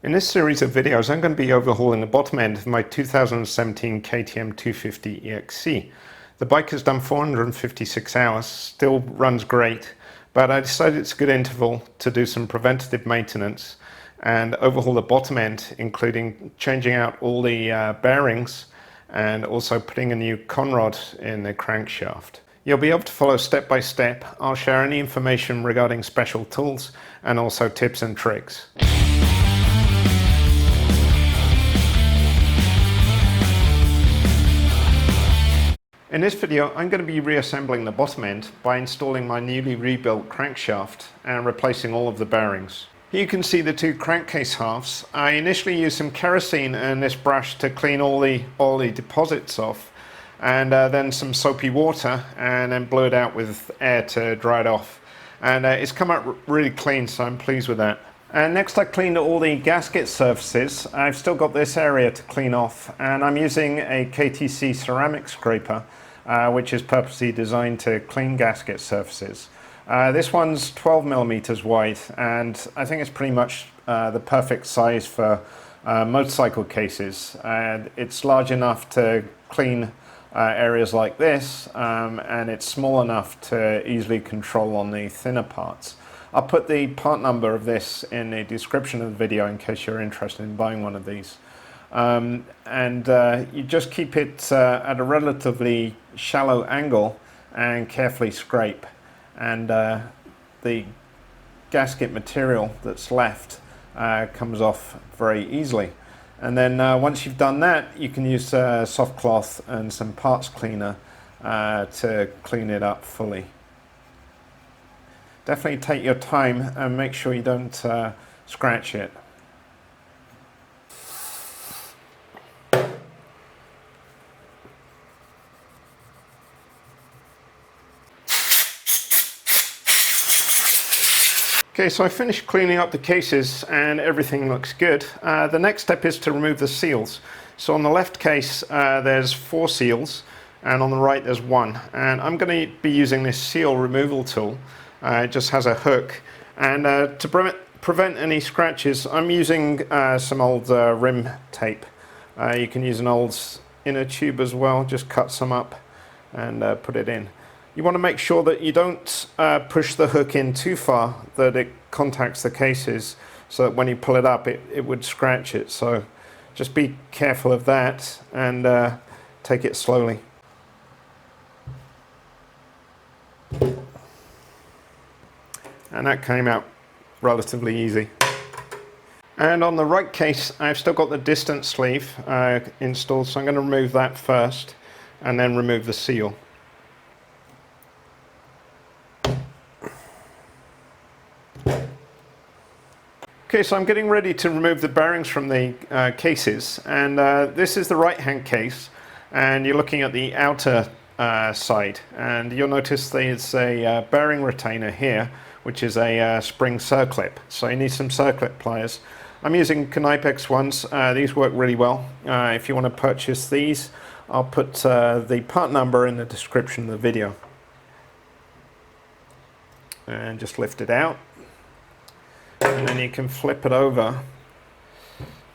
In this series of videos, I'm going to be overhauling the bottom end of my 2017 KTM 250 EXC. The bike has done 456 hours, still runs great, but I decided it's a good interval to do some preventative maintenance and overhaul the bottom end, including changing out all the bearings and also putting a new conrod in the crankshaft. You'll be able to follow step by step. I'll share any information regarding special tools and also tips and tricks. In this video, I'm going to be reassembling the bottom end by installing my newly rebuilt crankshaft and replacing all of the bearings. Here you can see the two crankcase halves. I initially used some kerosene and this brush to clean all the oily deposits off, and then some soapy water, and then blew it out with air to dry it off. And it's come out really clean, so I'm pleased with that. And next I cleaned all the gasket surfaces. I've still got this area to clean off, and I'm using a KTC ceramic scraper, which is purposely designed to clean gasket surfaces. This one's 12mm wide, and I think it's pretty much the perfect size for motorcycle cases. And it's large enough to clean areas like this, and it's small enough to easily control on the thinner parts. I'll put the part number of this in the description of the video in case you're interested in buying one of these. You just keep it at a relatively shallow angle and carefully scrape, and the gasket material that's left comes off very easily. And then once you've done that, you can use soft cloth and some parts cleaner to clean it up fully. Definitely take your time and make sure you don't scratch it. Okay, so I finished cleaning up the cases and everything looks good. The next step is to remove the seals. So on the left case there's 4 seals, and on the right there's 1. And I'm going to be using this seal removal tool. It just has a hook, and to prevent any scratches I'm using some old rim tape. You can use an old inner tube as well, just cut some up and put it in. You want to make sure that you don't push the hook in too far, that it contacts the cases, so that when you pull it up it would scratch it. So just be careful of that and take it slowly. And that came out relatively easy. And on the right case I've still got the distance sleeve installed, so I'm going to remove that first and then remove the seal. Okay, so I'm getting ready to remove the bearings from the cases, and this is the right hand case, and you're looking at the outer side, and you'll notice there's a bearing retainer here, which is a spring Circlip, so you need some Circlip pliers. I'm using Knipex ones. These work really well. If you want to purchase these, I'll put the part number in the description of the video. And just lift it out, and then you can flip it over.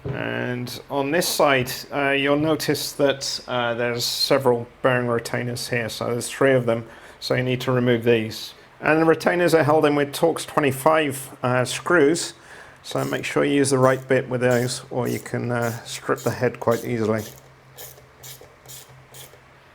And on this side you'll notice that there's several bearing retainers here, so there's 3 of them, so you need to remove these. And the retainers are held in with Torx 25 screws, so make sure you use the right bit with those, or you can strip the head quite easily.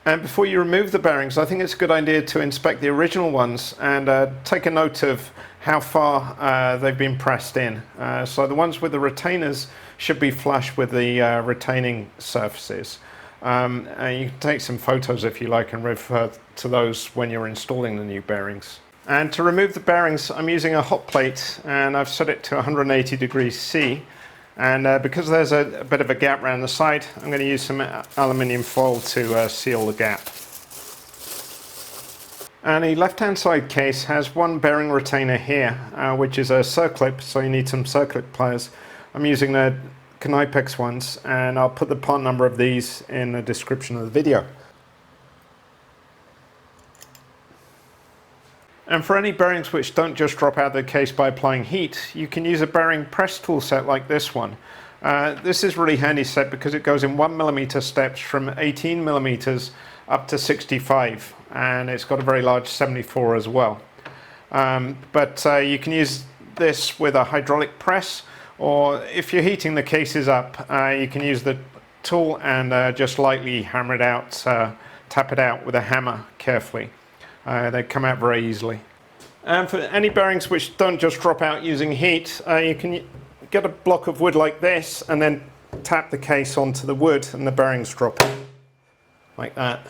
And before you remove the bearings, I think it's a good idea to inspect the original ones and take a note of how far they've been pressed in. So the ones with the retainers should be flush with the retaining surfaces. You can take some photos if you like and refer to those when you're installing the new bearings. And to remove the bearings I'm using a hot plate, and I've set it to 180 degrees C. And because there's a bit of a gap around the side, I'm going to use some aluminium foil to seal the gap. And the left hand side case has 1 bearing retainer here, which is a Circlip, so you need some Circlip pliers. I'm using the Knipex ones, and I'll put the part number of these in the description of the video. And for any bearings which don't just drop out of the case by applying heat, you can use a bearing press tool set like this one. This is really handy set because it goes in 1mm steps from 18mm up to 65, and it's got a very large 74 as well. You can use this with a hydraulic press, or if you're heating the cases up, you can use the tool and just lightly hammer it out, tap it out with a hammer carefully. They come out very easily. And for any bearings which don't just drop out using heat, you can get a block of wood like this and then tap the case onto the wood and the bearings drop out like that.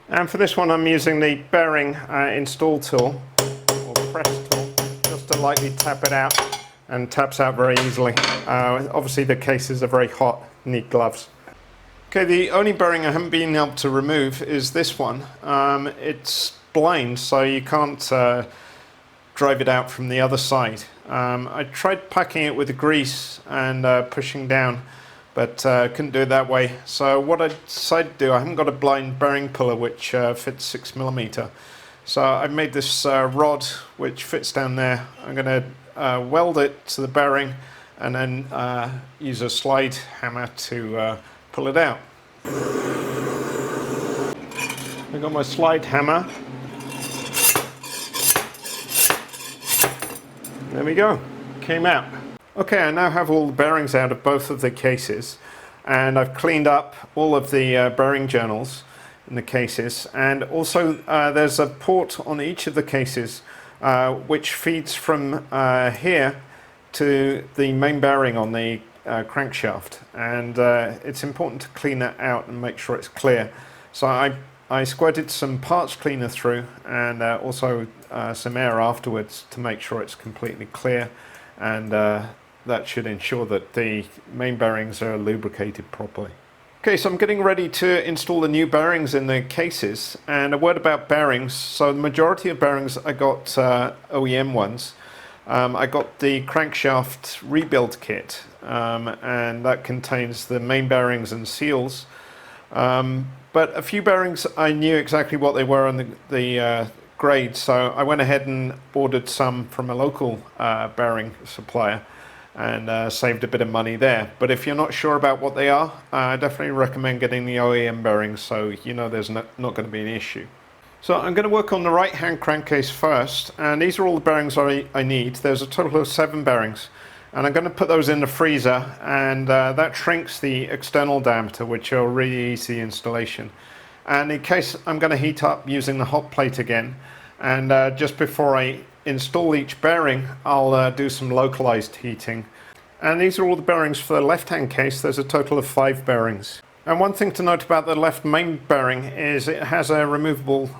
And for this one I'm using the bearing install tool, or press tool, just to lightly tap it out, and taps out very easily. Obviously the cases are very hot, need gloves. Okay, the only bearing I haven't been able to remove is this one. It's blind, so you can't drive it out from the other side. I tried packing it with the grease and pushing down, but couldn't do it that way. So what I decided to do, I haven't got a blind bearing puller which fits 6mm. So I've made this rod which fits down there. I'm going to weld it to the bearing and then use a slide hammer to pull it out. I've got my slide hammer. There we go, came out. Okay, I now have all the bearings out of both of the cases, and I've cleaned up all of the bearing journals in the cases, and also there's a port on each of the cases which feeds from here to the main bearing on the crankshaft, and it's important to clean that out and make sure it's clear. So I squirted some parts cleaner through, and also some air afterwards to make sure it's completely clear, and that should ensure that the main bearings are lubricated properly. Okay, so I'm getting ready to install the new bearings in the cases, and a word about bearings. So the majority of bearings I got OEM ones. I got the crankshaft rebuild kit, and that contains the main bearings and seals. But a few bearings I knew exactly what they were on the grade, so I went ahead and ordered some from a local bearing supplier and saved a bit of money there. But if you're not sure about what they are, I definitely recommend getting the OEM bearings, so you know there's not going to be an issue. So I'm going to work on the right hand crankcase first, and these are all the bearings I need. There's a total of 7 bearings, and I'm going to put those in the freezer, and that shrinks the external diameter, which will really ease the installation. And in case, I'm going to heat up using the hot plate again, and just before I install each bearing, I'll do some localized heating. And these are all the bearings for the left hand case. There's a total of 5 bearings. And one thing to note about the left main bearing is it has a removable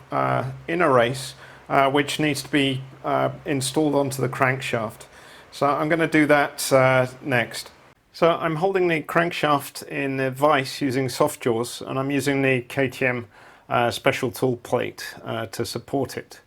inner race which needs to be installed onto the crankshaft. So I'm going to do that next. So I'm holding the crankshaft in a vise using soft jaws, and I'm using the KTM special tool plate to support it.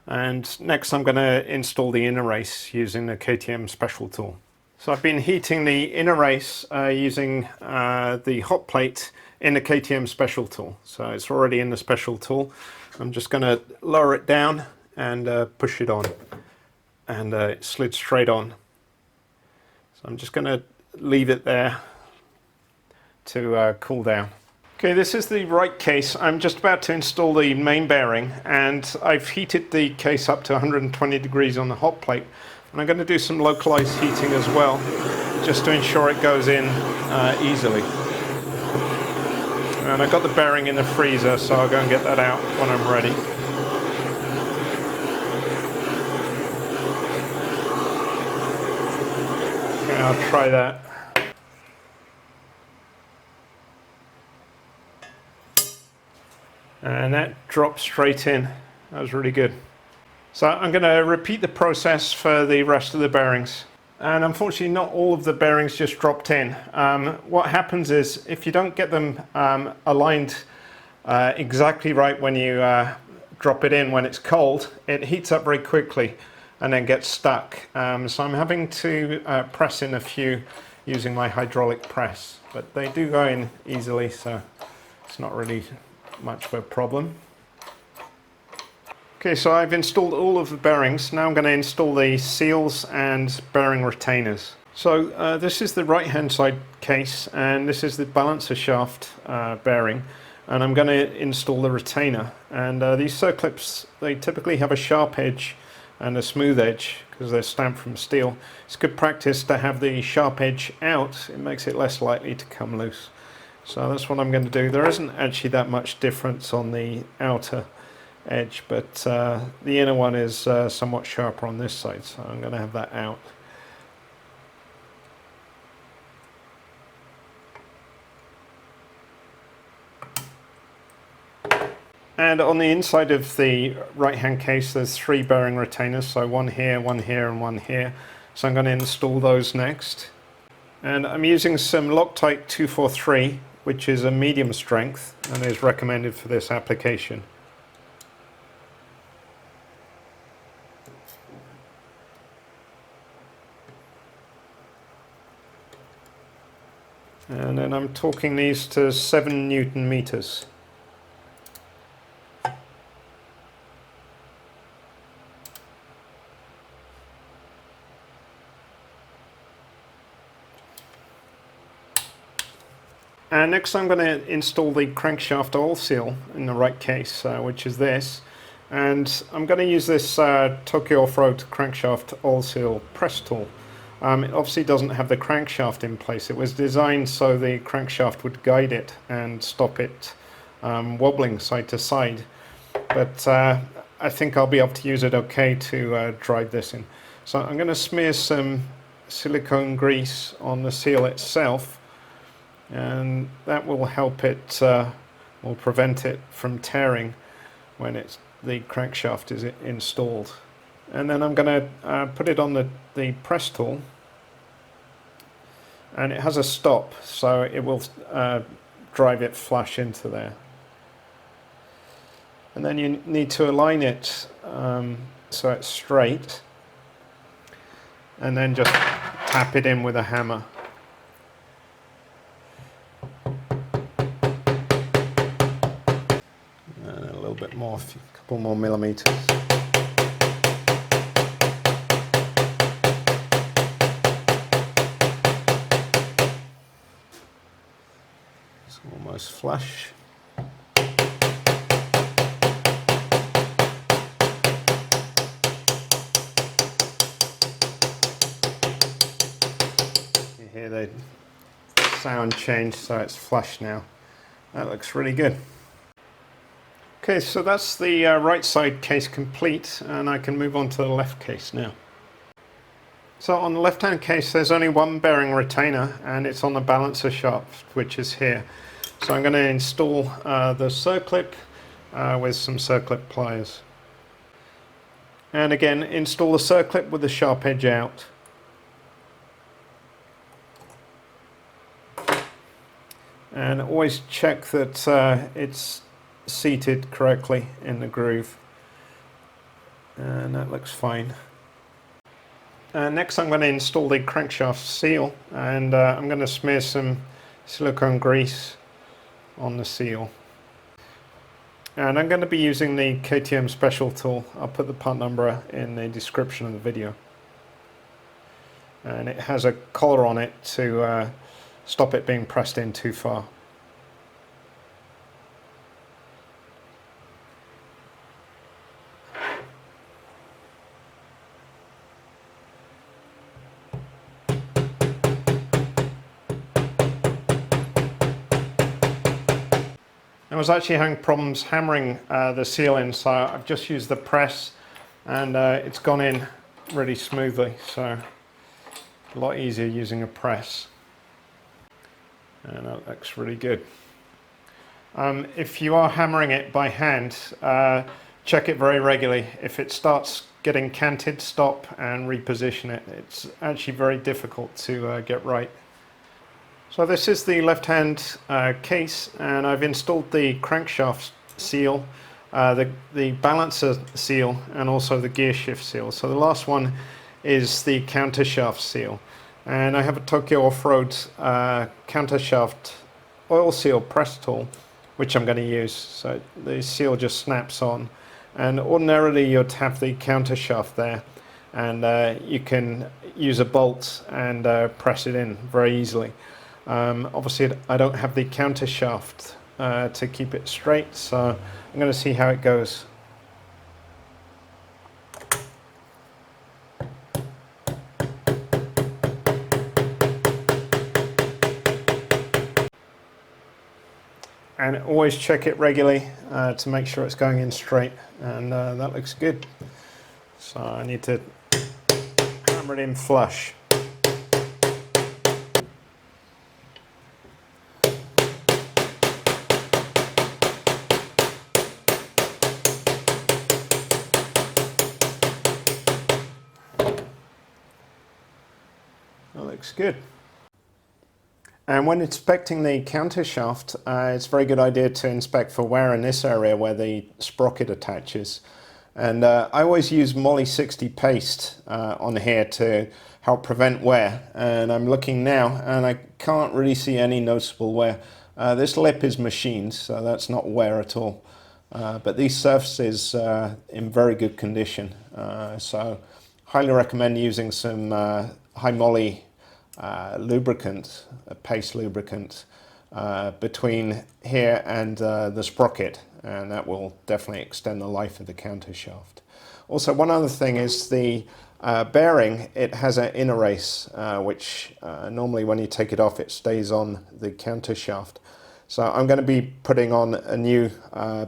And next I'm going to install the inner race using the KTM special tool. So I've been heating the inner race using the hot plate in the KTM special tool. So it's already in the special tool. I'm just going to lower it down and push it on, and it slid straight on. So I'm just going to leave it there to cool down. Okay, this is the right case. I'm just about to install the main bearing, and I've heated the case up to 120 degrees on the hot plate. And I'm going to do some localized heating as well, just to ensure it goes in easily. And I've got the bearing in the freezer, so I'll go and get that out when I'm ready. Okay, I'll try that. And that dropped straight in. That was really good. So I'm going to repeat the process for the rest of the bearings. And unfortunately not all of the bearings just dropped in. What happens is if you don't get them aligned exactly right when you drop it in when it's cold, it heats up very quickly and then gets stuck. So I'm having to press in a few using my hydraulic press. But they do go in easily, so it's not really much of a problem. Okay, so I've installed all of the bearings. Now I'm going to install the seals and bearing retainers. So this is the right hand side case, and this is the balancer shaft bearing, and I'm going to install the retainer. And these Circlips, they typically have a sharp edge and a smooth edge because they're stamped from steel. It's good practice to have the sharp edge out. It makes it less likely to come loose. So that's what I'm going to do. There isn't actually that much difference on the outer edge, but the inner one is somewhat sharper on this side, so I'm going to have that out. And on the inside of the right hand case there's 3 bearing retainers, so one here, and one here. So I'm going to install those next. And I'm using some Loctite 243, which is a medium strength and is recommended for this application. And then I'm torquing these to 7 Newton meters. And next I'm going to install the crankshaft oil seal in the right case, which is this. And I'm going to use this Tokyo Offroad crankshaft oil seal press tool. It obviously doesn't have the crankshaft in place. It was designed so the crankshaft would guide it and stop it wobbling side to side. But I think I'll be able to use it okay to drive this in. So I'm going to smear some silicone grease on the seal itself, and that will help it, will prevent it from tearing when the crankshaft is installed. And then I'm going to put it on the press tool, and it has a stop, so it will drive it flush into there. And then you need to align it so it's straight, and then just tap it in with a hammer. And a little bit more, a couple more millimeters. Almost flush. You hear the sound change, so it's flush now. That looks really good. Okay, so that's the right side case complete, and I can move on to the left case now. So on the left hand case there's only one bearing retainer, and it's on the balancer shaft, which is here. So I'm going to install the Circlip with some Circlip pliers. And again, install the Circlip with the sharp edge out. And always check that it's seated correctly in the groove. And that looks fine. Next I'm going to install the crankshaft seal, and I'm going to smear some silicone grease on the seal. And I'm going to be using the KTM special tool. I'll put the part number in the description of the video. And it has a collar on it to stop it being pressed in too far. I was actually having problems hammering the seal in, so I've just used the press, and it's gone in really smoothly, so a lot easier using a press. And that looks really good. If you are hammering it by hand, check it very regularly. If it starts getting canted, stop and reposition it. It's actually very difficult to get right. So this is the left-hand case, and I've installed the crankshaft seal, the balancer seal, and also the gear shift seal. So the last one is the countershaft seal, and I have a Tokyo Offroad countershaft oil seal press tool, which I'm going to use. So the seal just snaps on, And ordinarily you'd have the countershaft there, and you can use a bolt and press it in very easily. Obviously I don't have the countershaft to keep it straight, so I'm going to see how it goes. And always check it regularly to make sure it's going in straight, and that looks good. So I need to hammer it in flush. That looks good. And when inspecting the countershaft, it's a very good idea to inspect for wear in this area where the sprocket attaches. And I always use Moly 60 paste on here to help prevent wear. And I'm looking now and I can't really see any noticeable wear. This lip is machined, so that's not wear at all. But these surfaces are in very good condition. So highly recommend using some high moly lubricant, a paste lubricant, between here and the sprocket, and that will definitely extend the life of the countershaft. Also, one other thing is the bearing. It has an inner race, which normally when you take it off it stays on the countershaft. So I'm going to be putting on a new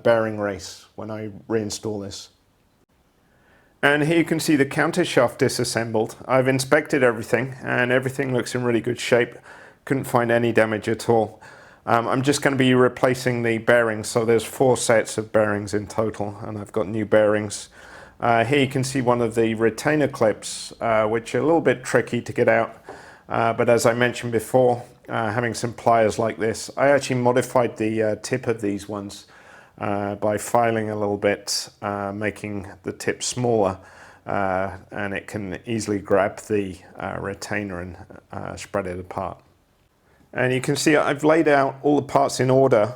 bearing race when I reinstall this. And here you can see the countershaft disassembled. I've inspected everything and everything looks in really good shape. Couldn't find any damage at all. I'm just going to be replacing the bearings, so there's 4 sets of bearings in total, and I've got new bearings. Here you can see one of the retainer clips, which are a little bit tricky to get out, but as I mentioned before, having some pliers like this, I actually modified the tip of these ones by filing a little bit, making the tip smaller, and it can easily grab the retainer and spread it apart. And you can see I've laid out all the parts in order,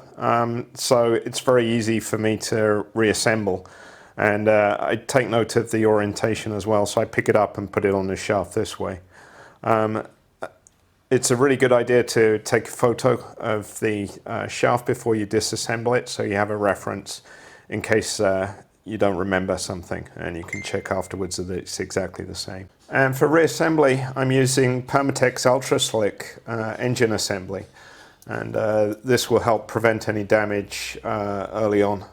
so it's very easy for me to reassemble. And I take note of the orientation as well, so I pick it up and put it on the shaft this way. It's a really good idea to take a photo of the shaft before you disassemble it, so you have a reference in case you don't remember something, and you can check afterwards that it's exactly the same. And for reassembly, I'm using Permatex Ultra Slick engine assembly, and this will help prevent any damage early on.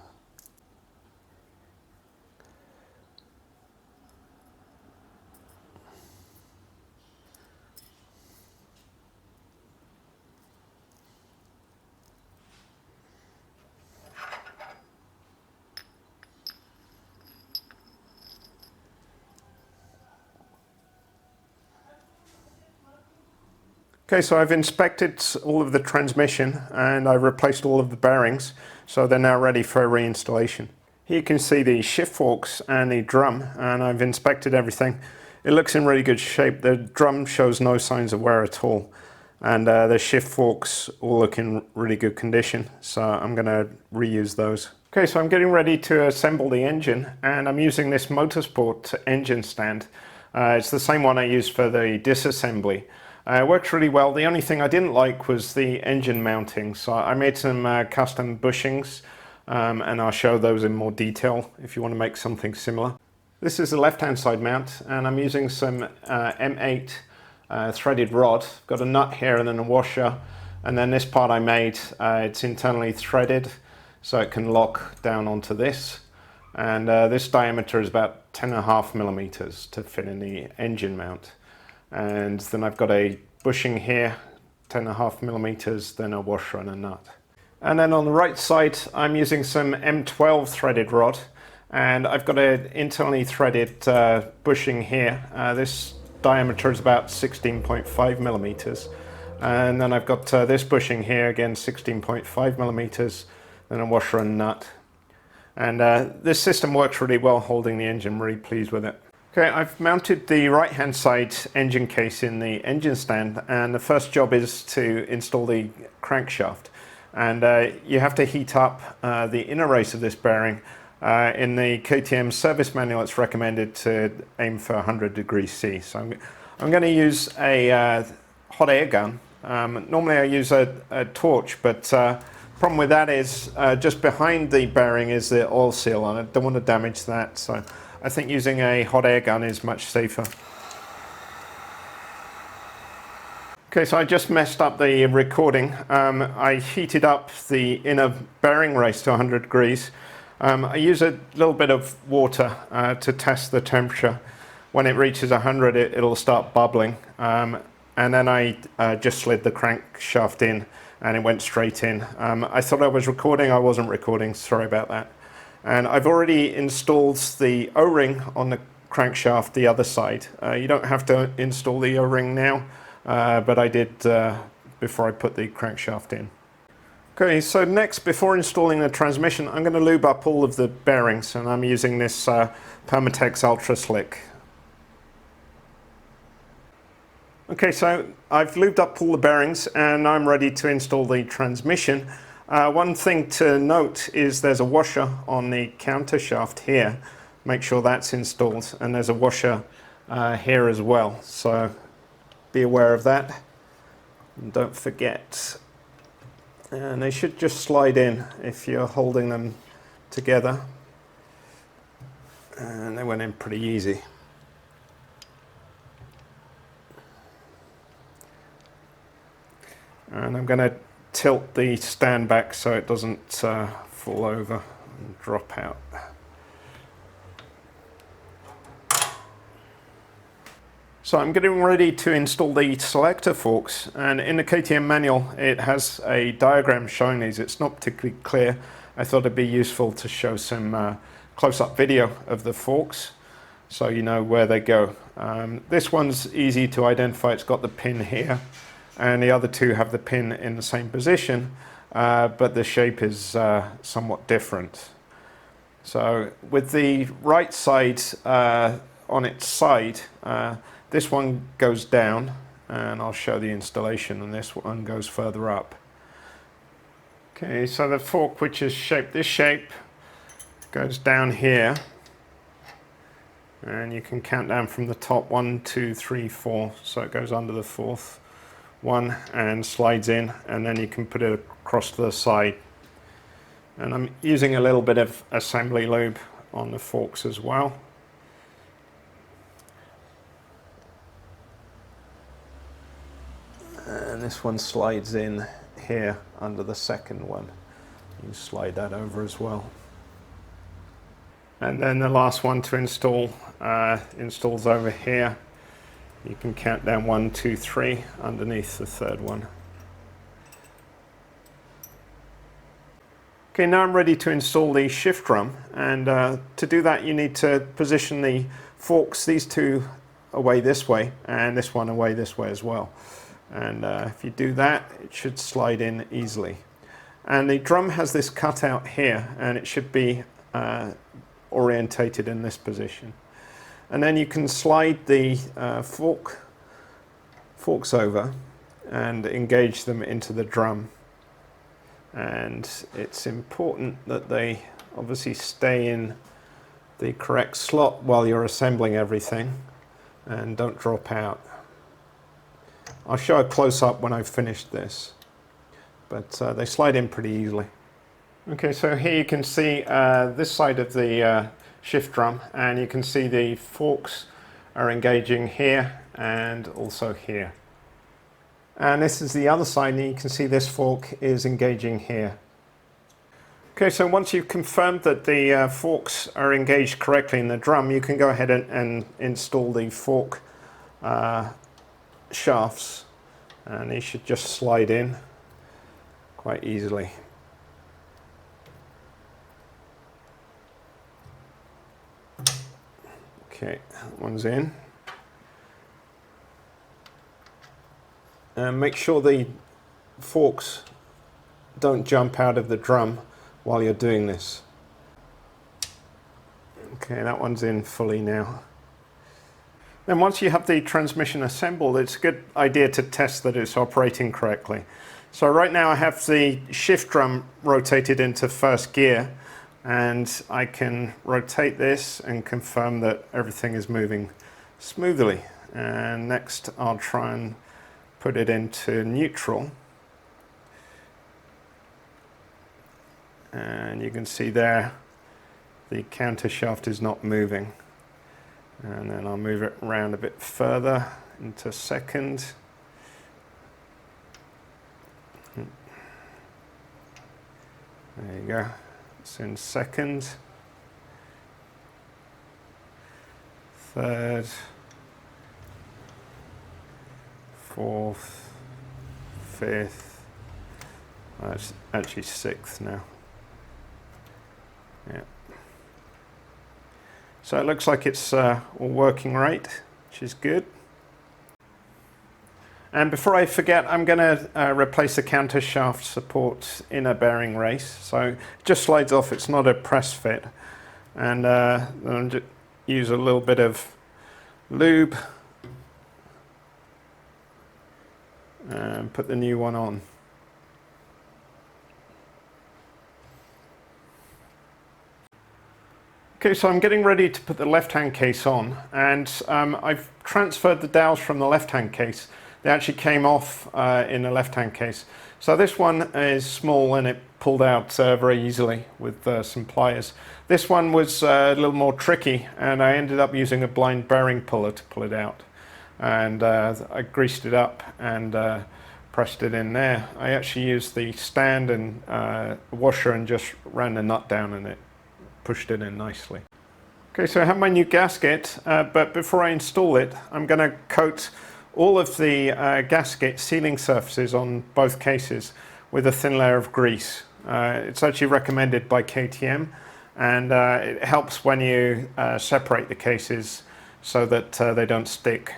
Okay, so I've inspected all of the transmission and I've replaced all of the bearings, so they're now ready for reinstallation. Here you can see the shift forks and the drum, and I've inspected everything. It looks in really good shape. The drum shows no signs of wear at all, and the shift forks all look in really good condition, so I'm going to reuse those. Okay, so I'm getting ready to assemble the engine, and I'm using this Motorsport engine stand. It's the same one I used for the disassembly. It works really well. The only thing I didn't like was the engine mounting, so I made some custom bushings, and I'll show those in more detail if you want to make something similar. This is the left-hand side mount, and I'm using some M8 threaded rod. Got a nut here and then a washer, and then this part I made, it's internally threaded so it can lock down onto this, and this diameter is about 10.5 millimeters to fit in the engine mount. And then I've got a bushing here, 10.5 millimeters, then a washer and a nut. And then on the right side, I'm using some M12 threaded rod, and I've got an internally threaded bushing here. This diameter is about 16.5 millimeters. And then I've got this bushing here, again 16.5 millimeters, then a washer and nut. And this system works really well holding the engine, really pleased with it. Okay, I've mounted the right-hand side engine case in the engine stand, and the first job is to install the crankshaft. And you have to heat up the inner race of this bearing In the KTM service manual, it's recommended to aim for 100 degrees C. So I'm going to use a hot air gun. Normally I use a torch, but problem with that is just behind the bearing is the oil seal, and I don't want to damage that. So I think using a hot air gun is much safer. Okay, so I just messed up the recording. I heated up the inner bearing race to 100 degrees. I use a little bit of water to test the temperature. When it reaches 100, it'll start bubbling. And then I just slid the crankshaft in and it went straight in. I thought I was recording, I wasn't recording, sorry about that. And I've already installed the O-ring on the crankshaft the other side. You don't have to install the O-ring now. But I did before I put the crankshaft in. Okay, so next, before installing the transmission, I'm going to lube up all of the bearings, and I'm using this Permatex Ultra Slick. Okay, so I've lubed up all the bearings and I'm ready to install the transmission. One thing to note is there's a washer on the countershaft here. Make sure that's installed, and there's a washer here as well. So be aware of that, and don't forget. And they should just slide in if you're holding them together. And they went in pretty easy. And I'm going to tilt the stand back so it doesn't fall over and drop out. So I'm getting ready to install the selector forks, and in the KTM manual it has a diagram showing these. It's not particularly clear. I thought it'd be useful to show some close-up video of the forks so you know where they go. This one's easy to identify. It's got the pin here, and the other two have the pin in the same position, but the shape is somewhat different. So with the right side on its side, this one goes down, and I'll show the installation, and this one goes further up. Okay, so the fork, which is shaped this shape, goes down here, and you can count down from the top, 1, 2, 3, 4, so it goes under the fourth one and slides in, and then you can put it across to the side. And I'm using a little bit of assembly lube on the forks as well. And this one slides in here under the second one. You slide that over as well. And then the last one to install installs over here. You can count down 1, 2, 3 underneath the third one. Okay, now I'm ready to install the shift drum, and to do that you need to position the forks, these two away this way and this one away this way as well. And if you do that, it should slide in easily. And the drum has this cutout here, and it should be orientated in this position. And then you can slide the forks over and engage them into the drum. And it's important that they obviously stay in the correct slot while you're assembling everything and don't drop out. I'll show a close-up when I've finished this, but they slide in pretty easily. Okay, so here you can see this side of the shift drum, and you can see the forks are engaging here and also here. And this is the other side, and you can see this fork is engaging here. Okay, so once you've confirmed that the forks are engaged correctly in the drum, you can go ahead and install the fork shafts, and they should just slide in quite easily. Okay, that one's in. And make sure the forks don't jump out of the drum while you're doing this. Okay, that one's in fully now. Then once you have the transmission assembled, it's a good idea to test that it's operating correctly. So right now I have the shift drum rotated into first gear, and I can rotate this and confirm that everything is moving smoothly. And next I'll try and put it into neutral, and you can see there the countershaft is not moving. And then I'll move it around a bit further into second. There you go, it's in second, third, fourth, fifth, it's actually sixth now. Yeah. So it looks like it's all working right, which is good. And before I forget, I'm going to replace the countershaft support inner bearing race. So it just slides off, it's not a press fit. And then I'll just use a little bit of lube and put the new one on. Okay, so I'm getting ready to put the left-hand case on, and I've transferred the dowels from the left-hand case. They actually came off in the left-hand case. So this one is small and it pulled out very easily with some pliers. This one was a little more tricky, and I ended up using a blind bearing puller to pull it out. And I greased it up and pressed it in there. I actually used the stand and washer and just ran the nut down, and it pushed it in nicely. Okay, so I have my new gasket, but before I install it, I'm going to coat all of the gasket sealing surfaces on both cases with a thin layer of grease. It's actually recommended by KTM, and it helps when you separate the cases so that they don't stick.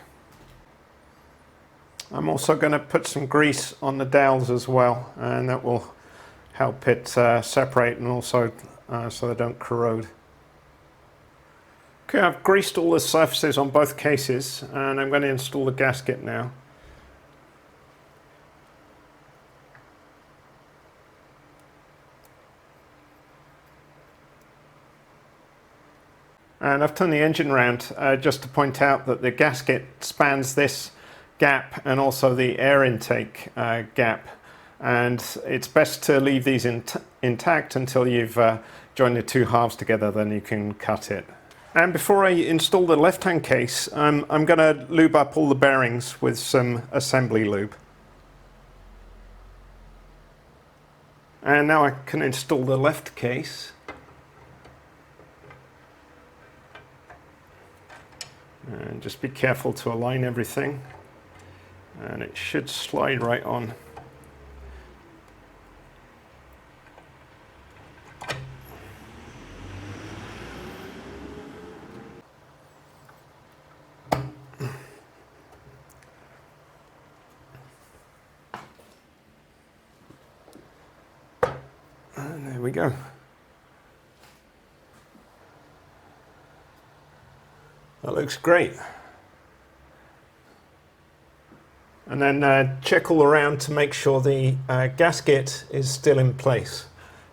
I'm also going to put some grease on the dowels as well, and that will help it separate, and also so they don't corrode. Okay, I've greased all the surfaces on both cases, and I'm going to install the gasket now. And I've turned the engine round just to point out that the gasket spans this gap and also the air intake gap, and it's best to leave these intact until you've joined the two halves together, then you can cut it. And before I install the left-hand case, I'm going to lube up all the bearings with some assembly lube. And now I can install the left case. And just be careful to align everything. And it should slide right on. And there we go. That looks great. And then check all around to make sure the gasket is still in place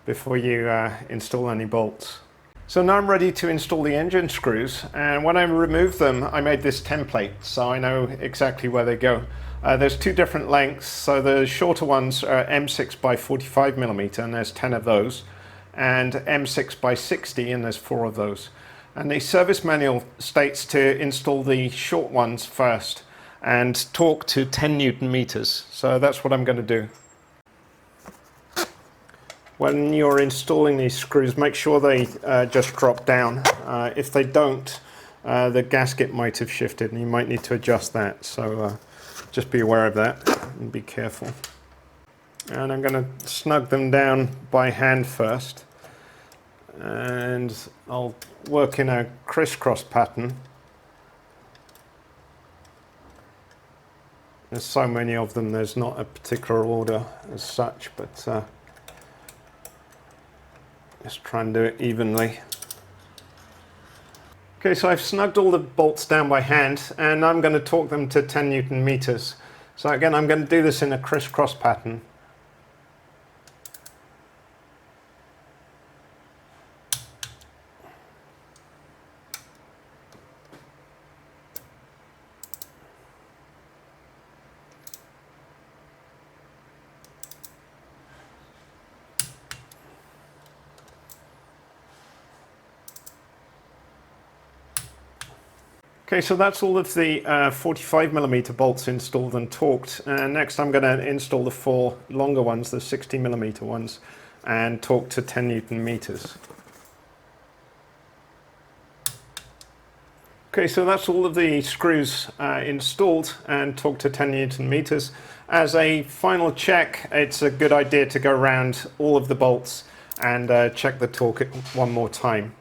before you install any bolts. So now I'm ready to install the engine screws, and when I removed them I made this template so I know exactly where they go. There's two different lengths, so the shorter ones are M6 by 45mm, and there's 10 of those, and M6 by 60, and there's 4 of those. And the service manual states to install the short ones first and torque to 10 Newton meters, so that's what I'm going to do. When you're installing these screws, make sure they just drop down. If they don't, the gasket might have shifted and you might need to adjust that, so just be aware of that and be careful. And I'm going to snug them down by hand first, and I'll work in a crisscross pattern. There's so many of them, there's not a particular order as such, but just try and do it evenly. Okay, so I've snugged all the bolts down by hand, and I'm going to torque them to 10 Newton meters. So again, I'm going to do this in a crisscross pattern. Okay, so that's all of the 45mm bolts installed and torqued. And next I'm going to install the 4 longer ones, the 60mm ones, and torque to 10 Newton meters. Okay, so that's all of the screws installed and torqued to 10 Newton meters. As a final check, it's a good idea to go around all of the bolts and check the torque one more time.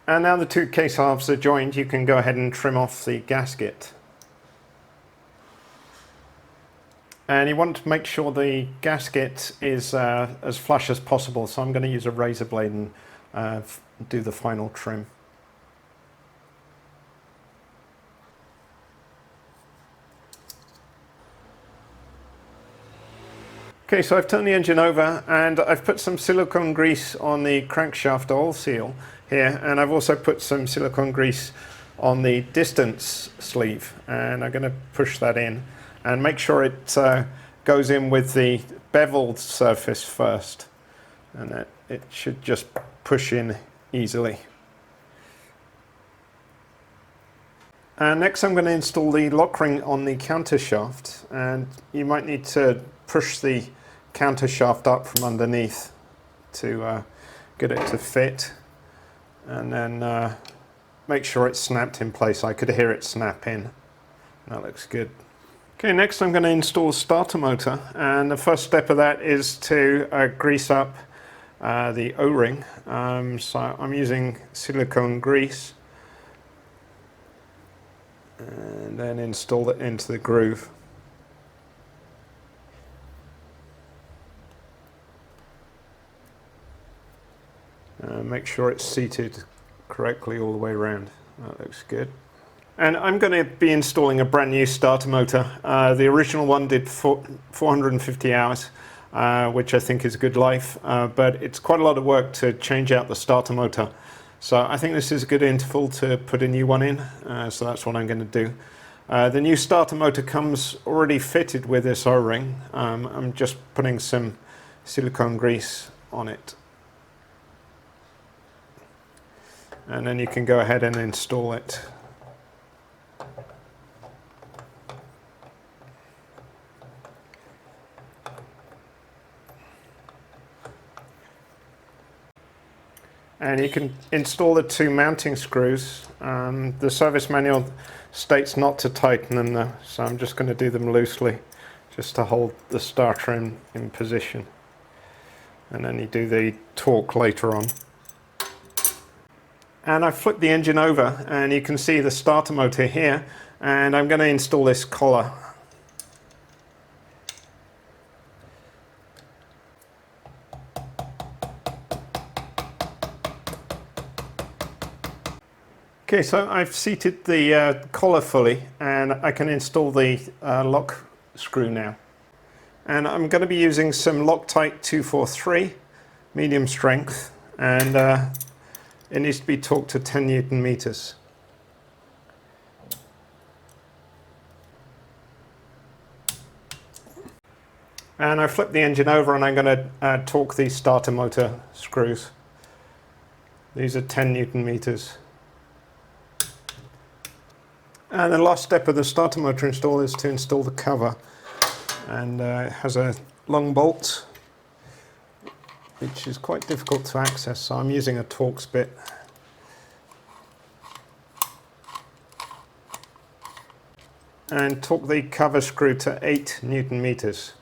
And now the 2 case halves are joined, you can go ahead and trim off the gasket. And you want to make sure the gasket is as flush as possible, so I'm going to use a razor blade and do the final trim. Okay, so I've turned the engine over and I've put some silicone grease on the crankshaft oil seal here, and I've also put some silicone grease on the distance sleeve, and I'm going to push that in and make sure it goes in with the beveled surface first, and that it should just push in easily. And next I'm going to install the lock ring on the countershaft, and you might need to push the countershaft up from underneath to get it to fit, and then make sure it's snapped in place. I could hear it snap in. That looks good. Okay, next I'm going to install a starter motor, and the first step of that is to grease up the O-ring. So I'm using silicone grease, and then install it into the groove. Make sure it's seated correctly all the way around. That looks good. And I'm going to be installing a brand new starter motor. The original one did 450 hours, which I think is a good life, but it's quite a lot of work to change out the starter motor. So I think this is a good interval to put a new one in, so that's what I'm going to do. The new starter motor comes already fitted with this O-ring. I'm just putting some silicone grease on it. And then you can go ahead and install it. And you can install the 2 mounting screws. The service manual states not to tighten them though, so I'm just going to do them loosely just to hold the starter in position. And then you do the torque later on. And I've flipped the engine over and you can see the starter motor here, and I'm going to install this collar. Okay, so I've seated the collar fully, and I can install the lock screw now. And I'm going to be using some Loctite 243 medium strength, and it needs to be torqued to 10 Newton meters. And I flip the engine over and I'm going to torque the starter motor screws. These are 10 Newton meters. And the last step of the starter motor install is to install the cover. And it has a long bolt, which is quite difficult to access, so I'm using a Torx bit. And torque the cover screw to 8 Newton meters.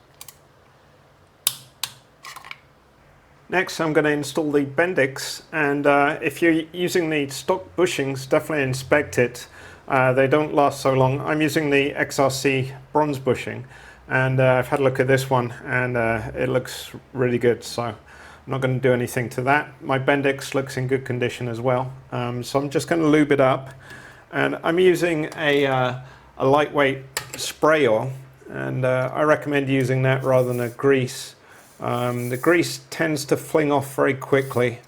Next I'm going to install the Bendix, and if you're using the stock bushings, definitely inspect it. They don't last so long. I'm using the XRC bronze bushing, and I've had a look at this one, and it looks really good, so I'm not going to do anything to that. My Bendix looks in good condition as well, so I'm just going to lube it up, and I'm using a lightweight spray oil, and I recommend using that rather than a grease. The grease tends to fling off very quickly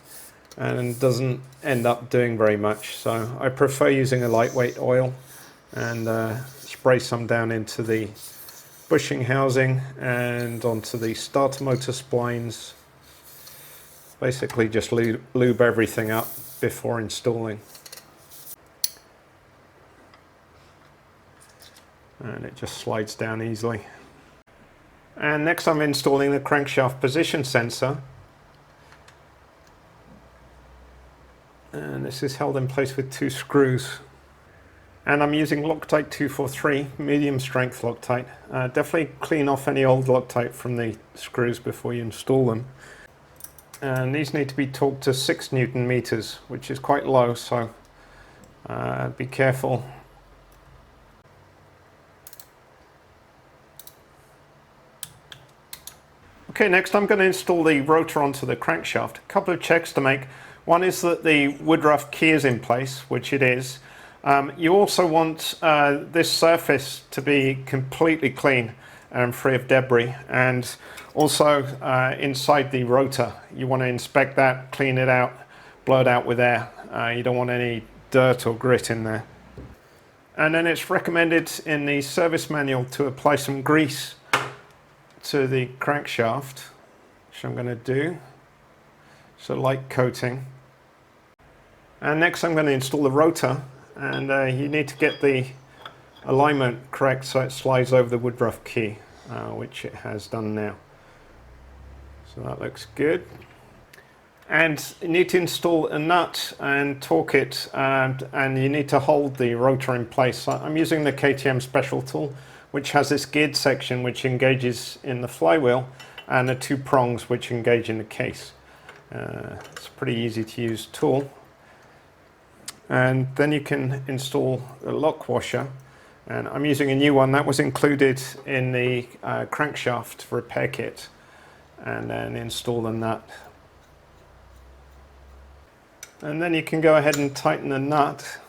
and doesn't end up doing very much, so I prefer using a lightweight oil, and spray some down into the bushing housing and onto the starter motor splines, Basically just lube everything up before installing. And it just slides down easily. And next I'm installing the crankshaft position sensor. And this is held in place with 2 screws. And I'm using Loctite 243, medium strength Loctite. Definitely clean off any old Loctite from the screws before you install them. And these need to be torqued to 6 Newton meters, which is quite low, so be careful. Okay, next I'm going to install the rotor onto the crankshaft. A couple of checks to make. One is that the woodruff key is in place, which it is. You also want this surface to be completely clean and free of debris, and also inside the rotor you want to inspect that, clean it out, blow it out with air. You don't want any dirt or grit in there. And then it's recommended in the service manual to apply some grease to the crankshaft, which I'm going to do. So light coating. And next I'm going to install the rotor, and you need to get the alignment correct so it slides over the woodruff key, which it has done now. So that looks good. And you need to install a nut and torque it, and you need to hold the rotor in place. So I'm using the KTM special tool, which has this geared section which engages in the flywheel, and the 2 prongs which engage in the case. It's a pretty easy to use tool. And then you can install a lock washer, and I'm using a new one that was included in the crankshaft repair kit, and then install the nut. And then you can go ahead and tighten the nut.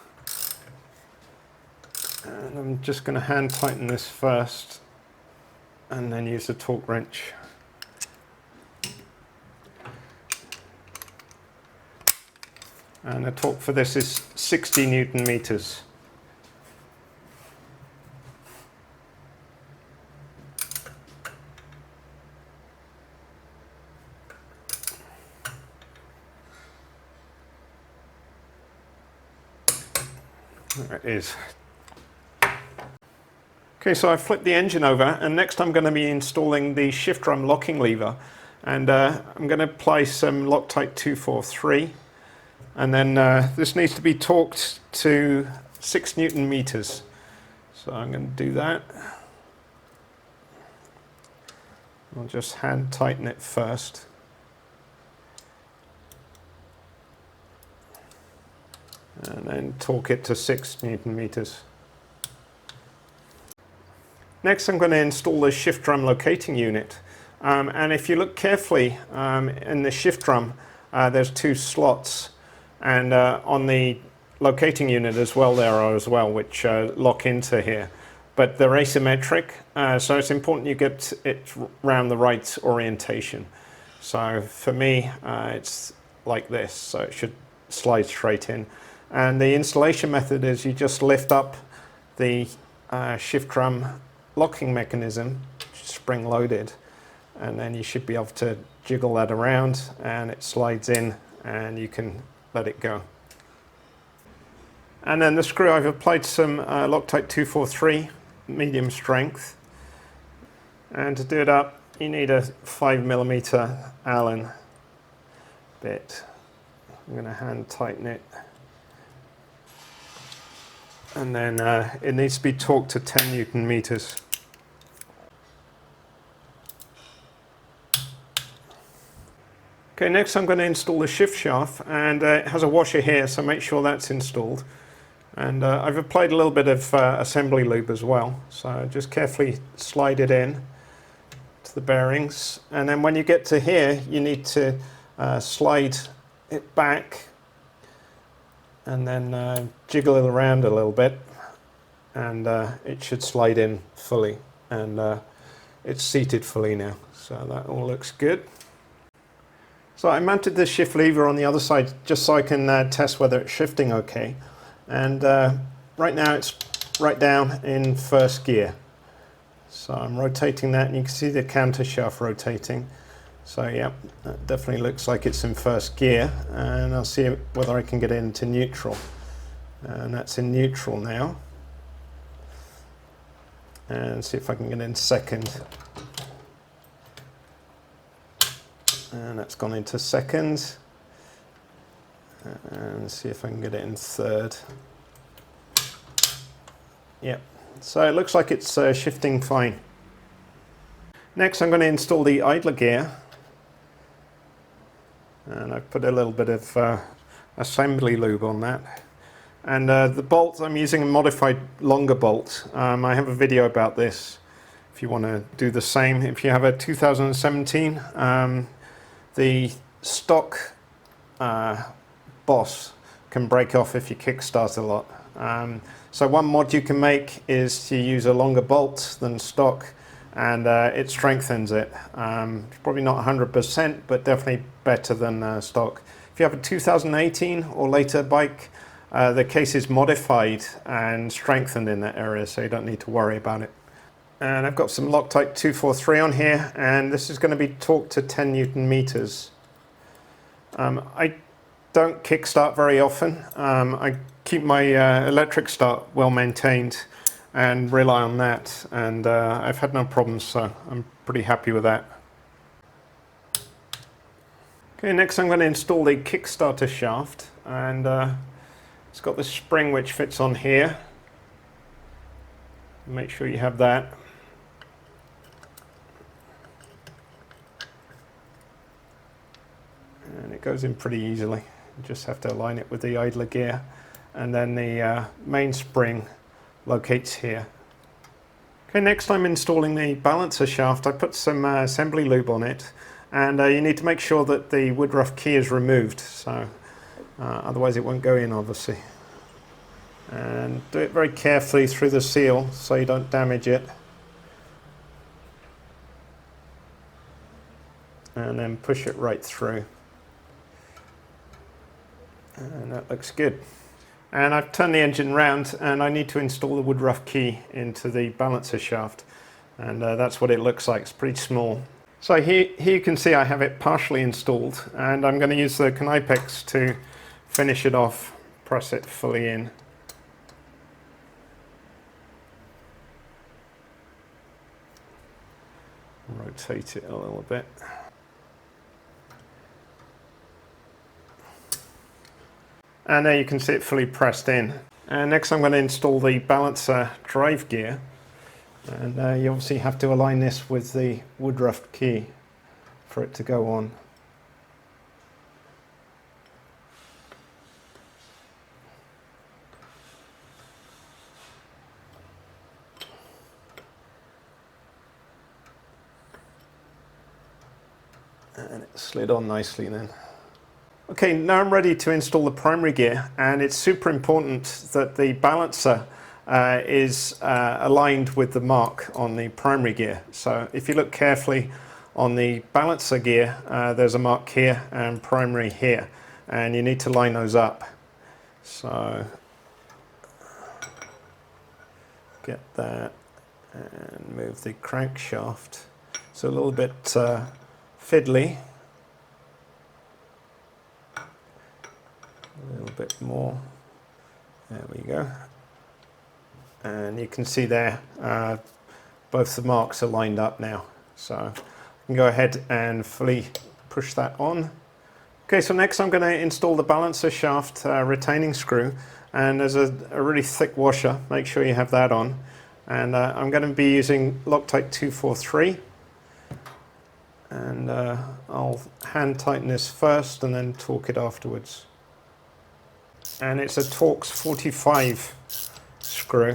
And I'm just going to hand tighten this first, and then use the torque wrench. And the torque for this is 60 Newton meters. There it is. Okay, so I've flipped the engine over, and next I'm going to be installing the shift drum locking lever, and I'm going to apply some Loctite 243, and then this needs to be torqued to 6 Newton meters. So I'm going to do that. I'll just hand tighten it first. And then torque it to 6 Newton meters. Next I'm going to install the shift drum locating unit, and if you look carefully in the shift drum there's 2 slots, and on the locating unit as well there are as well, which lock into here, but they're asymmetric, so it's important you get it round the right orientation. So for me it's like this, so it should slide straight in, and the installation method is you just lift up the shift drum locking mechanism, spring loaded, and then you should be able to jiggle that around and it slides in, and you can let it go. And then the screw, I've applied some Loctite 243 medium strength, and to do it up you need a 5mm Allen bit. I'm going to hand tighten it, and then it needs to be torqued to 10 Newton meters. Okay, next I'm going to install the shift shaft, and it has a washer here, so make sure that's installed. And I've applied a little bit of assembly lube as well, so just carefully slide it in to the bearings, and then when you get to here you need to slide it back, and then jiggle it around a little bit, and it should slide in fully, and it's seated fully now, so that all looks good. So I mounted the shift lever on the other side just so I can test whether it's shifting okay, and right now it's right down in first gear, so I'm rotating that, and you can see the countershaft rotating, So yeah, that definitely looks like it's in first gear, and I'll see whether I can get it into neutral. And that's in neutral now. And see if I can get in second. And that's gone into second. And see if I can get it in third. Yep, so it looks like it's shifting fine. Next I'm going to install the idler gear. And I've put a little bit of assembly lube on that. And the bolt, I'm using a modified longer bolt. I have a video about this if you want to do the same. If you have a 2017, the stock boss can break off if you kickstart a lot. So one mod you can make is to use a longer bolt than stock, and it strengthens it. It's probably not 100%, but definitely better than stock. If you have a 2018 or later bike, the case is modified and strengthened in that area, so you don't need to worry about it. And I've got some Loctite 243 on here, and this is going to be torqued to 10 Newton meters. I don't kickstart very often. I keep my electric start well maintained and rely on that, and I've had no problems, so I'm pretty happy with that. Okay, next I'm going to install the Kickstarter shaft, and it's got this spring which fits on here. Make sure you have that. And it goes in pretty easily. You just have to align it with the idler gear, and then the main spring locates here. Okay, next I'm installing the balancer shaft. I put some assembly lube on it, and you need to make sure that the woodruff key is removed, so otherwise it won't go in, obviously. And do it very carefully through the seal so you don't damage it. And then push it right through. And that looks good. And I've turned the engine round, and I need to install the woodruff key into the balancer shaft. And that's what it looks like. It's pretty small. So here you can see I have it partially installed, and I'm going to use the Knipex to finish it off, press it fully in. Rotate it a little bit. And there you can see it fully pressed in. And next I'm going to install the balancer drive gear. And you obviously have to align this with the woodruff key for it to go on. And it slid on nicely then. Okay, now I'm ready to install the primary gear, and it's super important that the balancer is aligned with the mark on the primary gear. So if you look carefully on the balancer gear, there's a mark here and primary here, and you need to line those up. So get that and move the crankshaft. It's a little bit fiddly. A little bit more. There we go. And you can see there, both the marks are lined up now. So I can go ahead and fully push that on. Okay, so next I'm going to install the balancer shaft retaining screw. And there's a really thick washer. Make sure you have that on. And I'm going to be using Loctite 243. And I'll hand tighten this first and then torque it afterwards. And it's a Torx 45 screw.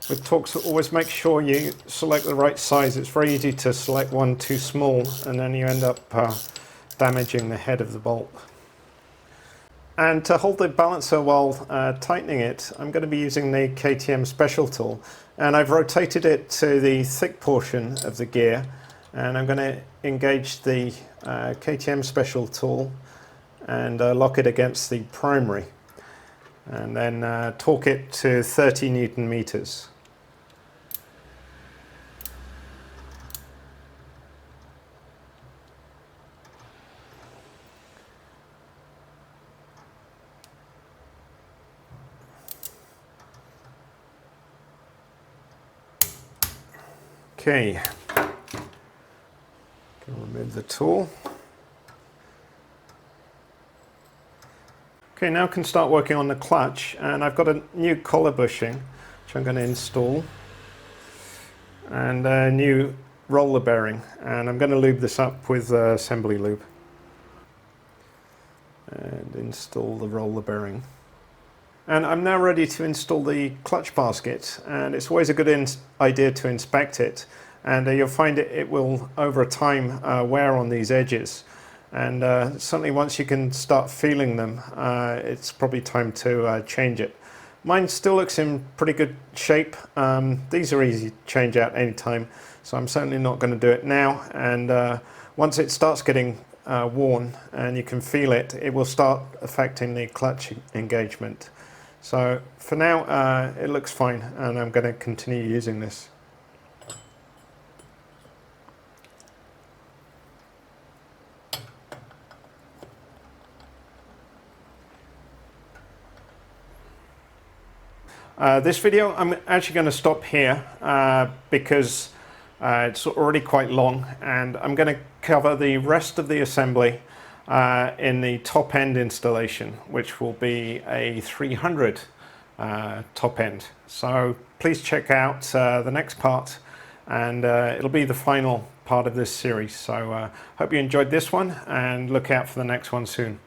With Torx, always make sure you select the right size. It's very easy to select one too small, and then you end up damaging the head of the bolt. And to hold the balancer while tightening it, I'm going to be using the KTM special tool. And I've rotated it to the thick portion of the gear, and I'm going to engage the KTM special tool and lock it against the primary, and then torque it to 30 Newton meters. Okay, can remove the tool. Okay, now I can start working on the clutch, and I've got a new collar bushing which I'm going to install, and a new roller bearing, and I'm going to lube this up with assembly lube and install the roller bearing. And I'm now ready to install the clutch basket, and it's always a good idea to inspect it, and you'll find it will over time wear on these edges, and certainly once you can start feeling them, it's probably time to change it. Mine still looks in pretty good shape. These are easy to change out anytime, so I'm certainly not going to do it now, and once it starts getting worn and you can feel it, it will start affecting the clutch engagement. So for now it looks fine, and I'm going to continue using this. This video I'm actually going to stop here because it's already quite long, and I'm going to cover the rest of the assembly in the top end installation, which will be a 300 top end. So please check out the next part, and it'll be the final part of this series. So hope you enjoyed this one, and look out for the next one soon.